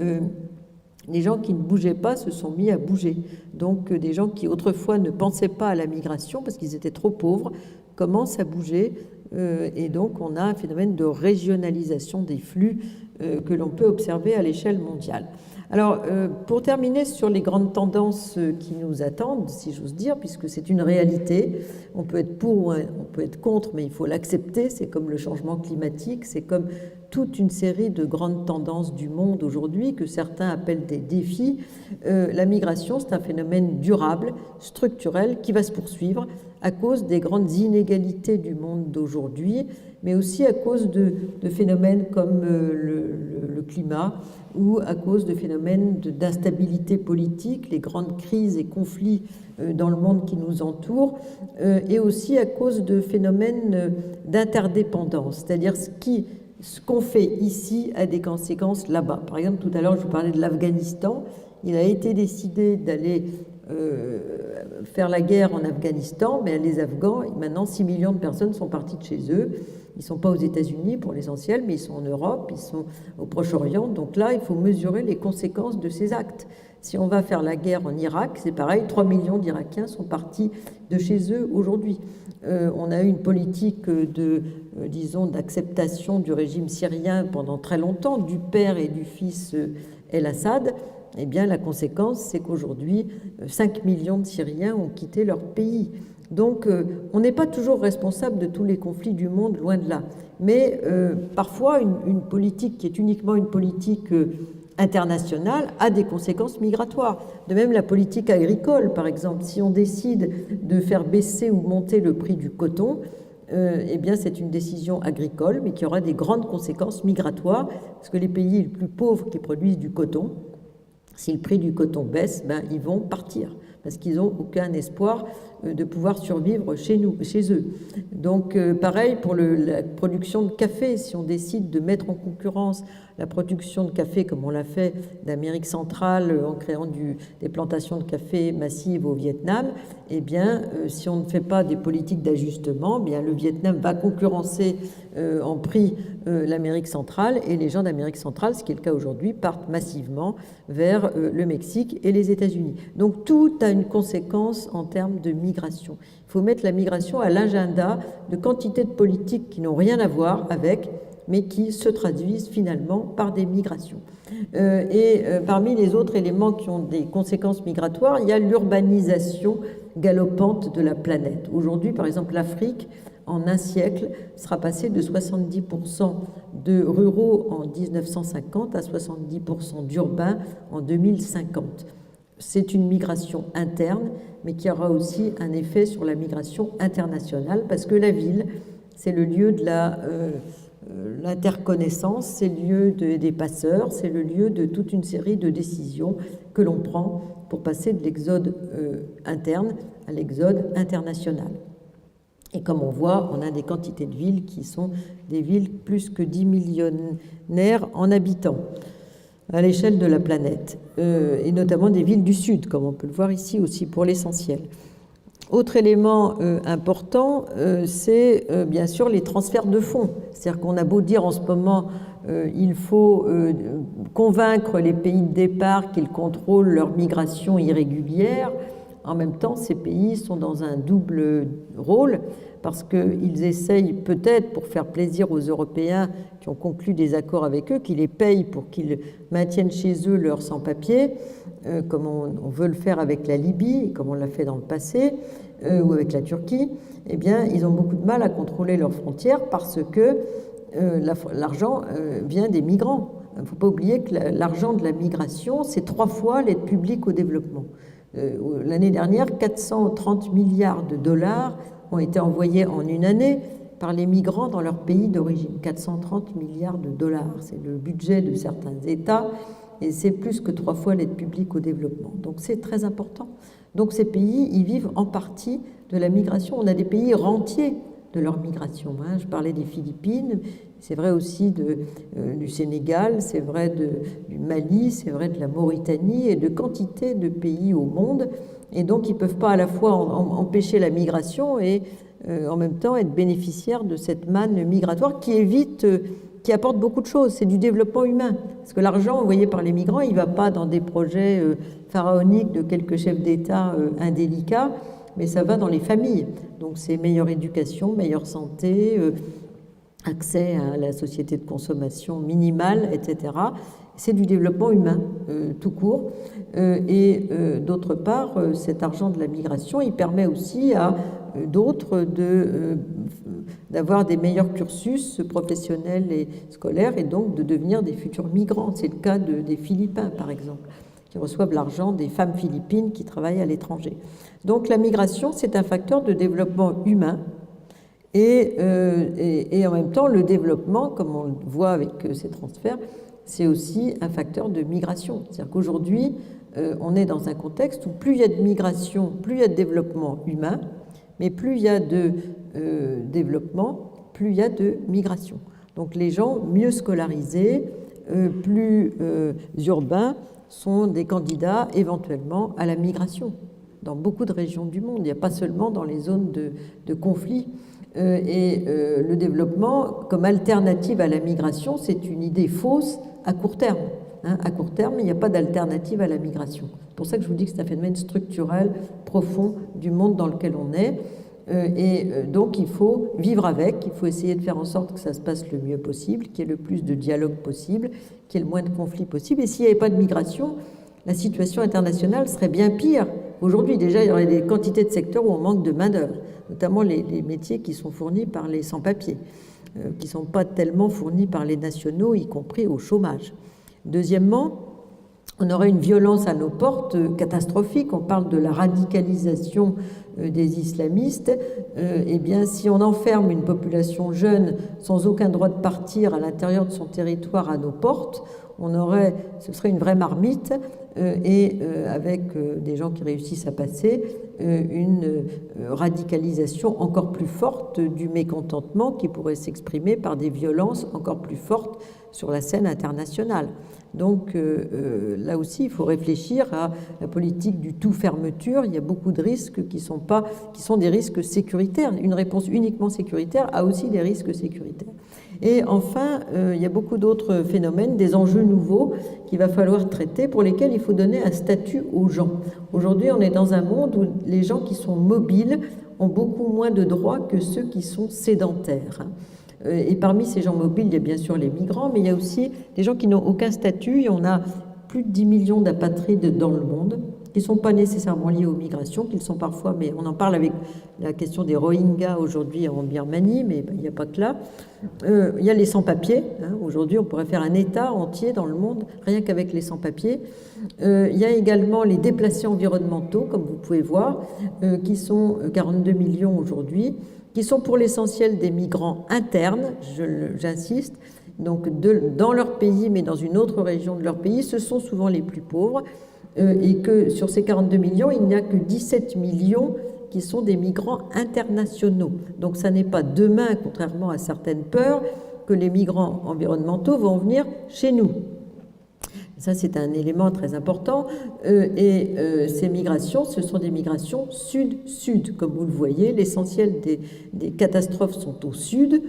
les gens qui ne bougeaient pas se sont mis à bouger. Donc des gens qui autrefois ne pensaient pas à la migration parce qu'ils étaient trop pauvres commencent à bouger. Et donc on a un phénomène de régionalisation des flux que l'on peut observer à l'échelle mondiale. Alors, pour terminer sur les grandes tendances qui nous attendent, si j'ose dire, puisque c'est une réalité, on peut être pour ou on peut être contre, mais il faut l'accepter, c'est comme le changement climatique, c'est comme toute une série de grandes tendances du monde aujourd'hui que certains appellent des défis. La migration, c'est un phénomène durable, structurel, qui va se poursuivre à cause des grandes inégalités du monde d'aujourd'hui, mais aussi à cause de phénomènes comme le climat, ou à cause de phénomènes d'instabilité politique, les grandes crises et conflits dans le monde qui nous entoure, et aussi à cause de phénomènes d'interdépendance, c'est-à-dire ce qu'on fait ici a des conséquences là-bas. Par exemple, tout à l'heure, je vous parlais de l'Afghanistan. Il a été décidé d'aller faire la guerre en Afghanistan, mais les Afghans, maintenant 6 millions de personnes sont parties de chez eux. Ils ne sont pas aux États-Unis pour l'essentiel, mais ils sont en Europe, ils sont au Proche-Orient. Donc là, il faut mesurer les conséquences de ces actes. Si on va faire la guerre en Irak, c'est pareil, 3 millions d'Irakiens sont partis de chez eux aujourd'hui. On a eu une politique d'acceptation du régime syrien pendant très longtemps, du père et du fils El-Assad. Eh bien, la conséquence, c'est qu'aujourd'hui, 5 millions de Syriens ont quitté leur pays. Donc, on n'est pas toujours responsable de tous les conflits du monde, loin de là. Mais parfois, une politique qui est uniquement une politique internationale a des conséquences migratoires. De même, la politique agricole, par exemple, si on décide de faire baisser ou monter le prix du coton, eh bien, c'est une décision agricole, mais qui aura des grandes conséquences migratoires, parce que les pays les plus pauvres qui produisent du coton, si le prix du coton baisse, ben, ils vont partir, parce qu'ils n'ont aucun espoir de pouvoir survivre chez eux. Donc, pareil pour la production de café, si on décide de mettre en concurrence la production de café, comme on l'a fait d'Amérique centrale en créant des plantations de café massives au Vietnam, eh bien, si on ne fait pas des politiques d'ajustement, eh bien, le Vietnam va concurrencer en prix l'Amérique centrale, et les gens d'Amérique centrale, ce qui est le cas aujourd'hui, partent massivement vers le Mexique et les États-Unis. Donc, tout a une conséquence en termes de migration. Il faut mettre la migration à l'agenda de quantité de politiques qui n'ont rien à voir avec, mais qui se traduisent finalement par des migrations. Parmi les autres éléments qui ont des conséquences migratoires, il y a l'urbanisation galopante de la planète. Aujourd'hui, par exemple, l'Afrique, en un siècle, sera passée de 70% de ruraux en 1950 à 70% d'urbains en 2050. C'est une migration interne, mais qui aura aussi un effet sur la migration internationale, parce que la ville, c'est le lieu de l'interconnaissance, c'est le lieu des passeurs, c'est le lieu de toute une série de décisions que l'on prend pour passer de l'exode interne à l'exode international. Et comme on voit, on a des quantités de villes qui sont des villes plus que 10 millionnaires en habitants à l'échelle de la planète, et notamment des villes du Sud, comme on peut le voir ici aussi pour l'essentiel. Autre élément important, c'est bien sûr les transferts de fonds. C'est-à-dire qu'on a beau dire en ce moment, il faut convaincre les pays de départ qu'ils contrôlent leur migration irrégulière. En même temps, ces pays sont dans un double rôle, parce qu'ils essayent peut-être, pour faire plaisir aux Européens qui ont conclu des accords avec eux, qu'ils les payent pour qu'ils maintiennent chez eux leurs sans-papiers, comme on veut le faire avec la Libye, comme on l'a fait dans le passé, ou avec la Turquie. Eh bien, ils ont beaucoup de mal à contrôler leurs frontières parce que l'argent vient des migrants. Il ne faut pas oublier que l'argent de la migration, c'est 3 fois l'aide publique au développement. L'année dernière, 430 milliards de dollars ont été envoyés en une année par les migrants dans leur pays d'origine. 430 milliards de dollars, c'est le budget de certains États, et c'est plus que 3 fois l'aide publique au développement. Donc c'est très important. Donc ces pays, ils vivent en partie de la migration. On a des pays rentiers de leur migration. Je parlais des Philippines, c'est vrai aussi du Sénégal, c'est vrai du Mali, c'est vrai de la Mauritanie et de quantité de pays au monde. Et donc, ils ne peuvent pas à la fois empêcher la migration et en même temps être bénéficiaires de cette manne migratoire qui apporte beaucoup de choses. C'est du développement humain. Parce que l'argent envoyé par les migrants, il ne va pas dans des projets pharaoniques de quelques chefs d'État indélicats, mais ça va dans les familles. Donc, c'est meilleure éducation, meilleure santé, accès à la société de consommation minimale, etc. C'est du développement humain tout court. D'autre part, cet argent de la migration, il permet aussi à d'autres d'avoir des meilleurs cursus professionnels et scolaires et donc de devenir des futurs migrants. C'est le cas des Philippins, par exemple, qui reçoivent l'argent des femmes philippines qui travaillent à l'étranger. Donc la migration, c'est un facteur de développement humain. Et en même temps, le développement, comme on le voit avec ces transferts, c'est aussi un facteur de migration. C'est-à-dire qu'aujourd'hui, on est dans un contexte où plus il y a de migration, plus il y a de développement humain, mais plus il y a de développement, plus il y a de migration. Donc les gens mieux scolarisés, plus urbains, sont des candidats éventuellement à la migration dans beaucoup de régions du monde. Il n'y a pas seulement dans les zones de conflit. Le développement comme alternative à la migration, c'est une idée fausse à court terme. À court terme, il n'y a pas d'alternative à la migration. C'est pour ça que je vous dis que c'est un phénomène structurel profond du monde dans lequel on est. Donc, il faut vivre avec, il faut essayer de faire en sorte que ça se passe le mieux possible, qu'il y ait le plus de dialogue possible, qu'il y ait le moins de conflits possible. Et s'il n'y avait pas de migration, la situation internationale serait bien pire. Aujourd'hui, déjà, il y aurait des quantités de secteurs où on manque de main-d'œuvre, notamment les métiers qui sont fournis par les sans-papiers, qui ne sont pas tellement fournis par les nationaux, y compris au chômage. Deuxièmement, on aurait une violence à nos portes catastrophique. On parle de la radicalisation des islamistes. Eh bien, si on enferme une population jeune sans aucun droit de partir à l'intérieur de son territoire à nos portes, ce serait une vraie marmite avec des gens qui réussissent à passer, une radicalisation encore plus forte du mécontentement qui pourrait s'exprimer par des violences encore plus fortes sur la scène internationale. Donc là aussi, il faut réfléchir à la politique du tout fermeture. Il y a beaucoup de risques qui sont des risques sécuritaires. Une réponse uniquement sécuritaire a aussi des risques sécuritaires. Et enfin, il y a beaucoup d'autres phénomènes, des enjeux nouveaux qu'il va falloir traiter, pour lesquels il faut donner un statut aux gens. Aujourd'hui, on est dans un monde où les gens qui sont mobiles ont beaucoup moins de droits que ceux qui sont sédentaires. Et parmi ces gens mobiles, il y a bien sûr les migrants, mais il y a aussi des gens qui n'ont aucun statut. Et on a plus de 10 millions d'apatrides dans le monde, qui ne sont pas nécessairement liés aux migrations, qu'ils sont parfois, mais on en parle avec la question des Rohingyas aujourd'hui en Birmanie, mais il n'y a pas que là. Il y a les sans-papiers. Aujourd'hui, on pourrait faire un État entier dans le monde, rien qu'avec les sans-papiers. Il y a également les déplacés environnementaux, comme vous pouvez voir, qui sont 42 millions aujourd'hui, qui sont pour l'essentiel des migrants internes, j'insiste, donc dans leur pays, mais dans une autre région de leur pays. Ce sont souvent les plus pauvres, et que sur ces 42 millions, il n'y a que 17 millions qui sont des migrants internationaux. Donc ça n'est pas demain, contrairement à certaines peurs, que les migrants environnementaux vont venir chez nous. Ça, c'est un élément très important. Ces migrations, ce sont des migrations sud-sud. Comme vous le voyez, l'essentiel des catastrophes sont au sud.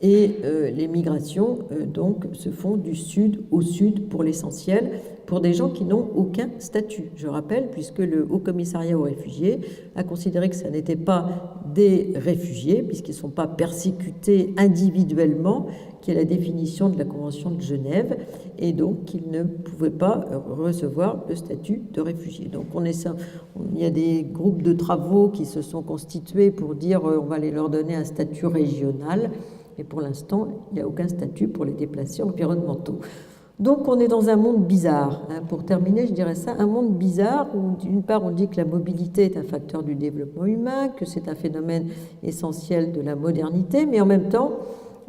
Et les migrations, donc, se font du sud au sud pour l'essentiel, pour des gens qui n'ont aucun statut. Je rappelle, puisque le Haut Commissariat aux réfugiés a considéré que ça n'était pas des réfugiés, puisqu'ils ne sont pas persécutés individuellement, qui est la définition de la Convention de Genève, et donc qu'ils ne pouvaient pas recevoir le statut de réfugié. Donc il y a des groupes de travaux qui se sont constitués pour dire on va leur donner un statut régional. Et pour l'instant, il n'y a aucun statut pour les déplacés environnementaux. Donc on est dans un monde bizarre. Pour terminer, je dirais ça, un monde bizarre où d'une part on dit que la mobilité est un facteur du développement humain, que c'est un phénomène essentiel de la modernité, mais en même temps,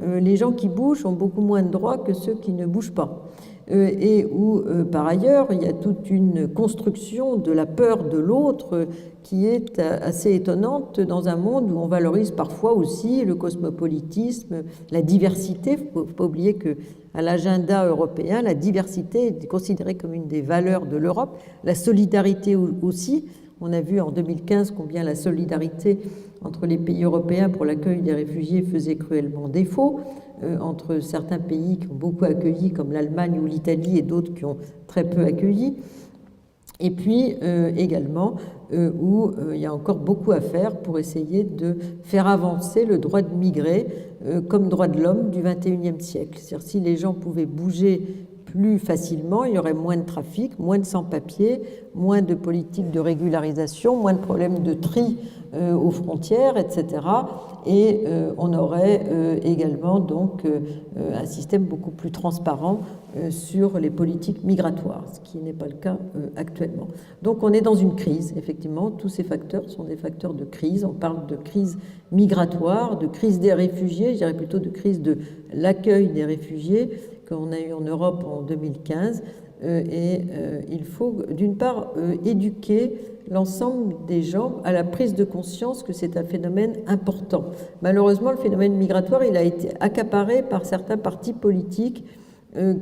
les gens qui bougent ont beaucoup moins de droits que ceux qui ne bougent pas. Et où, par ailleurs, il y a toute une construction de la peur de l'autre qui est assez étonnante dans un monde où on valorise parfois aussi le cosmopolitisme, la diversité. Il ne faut pas oublier qu'à l'agenda européen, la diversité est considérée comme une des valeurs de l'Europe, la solidarité aussi. On a vu en 2015 combien la solidarité entre les pays européens pour l'accueil des réfugiés faisait cruellement défaut, entre certains pays qui ont beaucoup accueilli, comme l'Allemagne ou l'Italie, et d'autres qui ont très peu accueilli. Et puis également où il y a encore beaucoup à faire pour essayer de faire avancer le droit de migrer comme droit de l'homme du XXIe siècle. C'est-à-dire si les gens pouvaient bouger plus facilement, il y aurait moins de trafic, moins de sans-papiers, moins de politiques de régularisation, moins de problèmes de tri aux frontières, etc. Et on aurait également donc un système beaucoup plus transparent sur les politiques migratoires, ce qui n'est pas le cas actuellement. Donc on est dans une crise, effectivement, tous ces facteurs sont des facteurs de crise. On parle de crise migratoire, de crise des réfugiés, je dirais plutôt de crise de l'accueil des réfugiés qu'on a eu en Europe en 2015. Il faut d'une part éduquer l'ensemble des gens à la prise de conscience que c'est un phénomène important. Malheureusement, le phénomène migratoire, il a été accaparé par certains partis politiques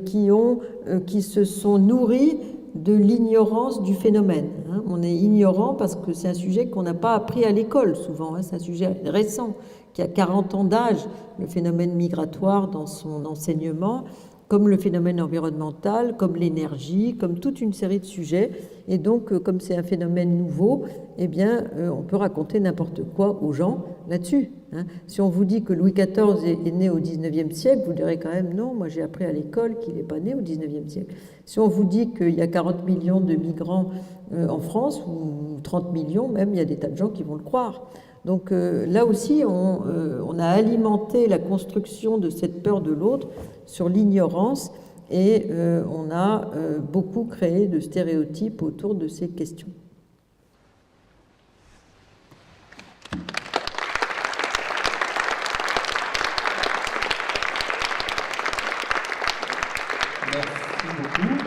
qui se sont nourris de l'ignorance du phénomène. On est ignorant parce que c'est un sujet qu'on n'a pas appris à l'école souvent. C'est un sujet récent qui a 40 ans d'âge, le phénomène migratoire dans son enseignement, comme le phénomène environnemental, comme l'énergie, comme toute une série de sujets. Et donc, comme c'est un phénomène nouveau, eh bien, on peut raconter n'importe quoi aux gens là-dessus. Si on vous dit que Louis XIV est né au XIXe siècle, vous direz quand même non, moi j'ai appris à l'école qu'il n'est pas né au XIXe siècle. Si on vous dit qu'il y a 40 millions de migrants en France, ou 30 millions même, il y a des tas de gens qui vont le croire. Donc là aussi, on a alimenté la construction de cette peur de l'autre sur l'ignorance et on a beaucoup créé de stéréotypes autour de ces questions. Merci beaucoup.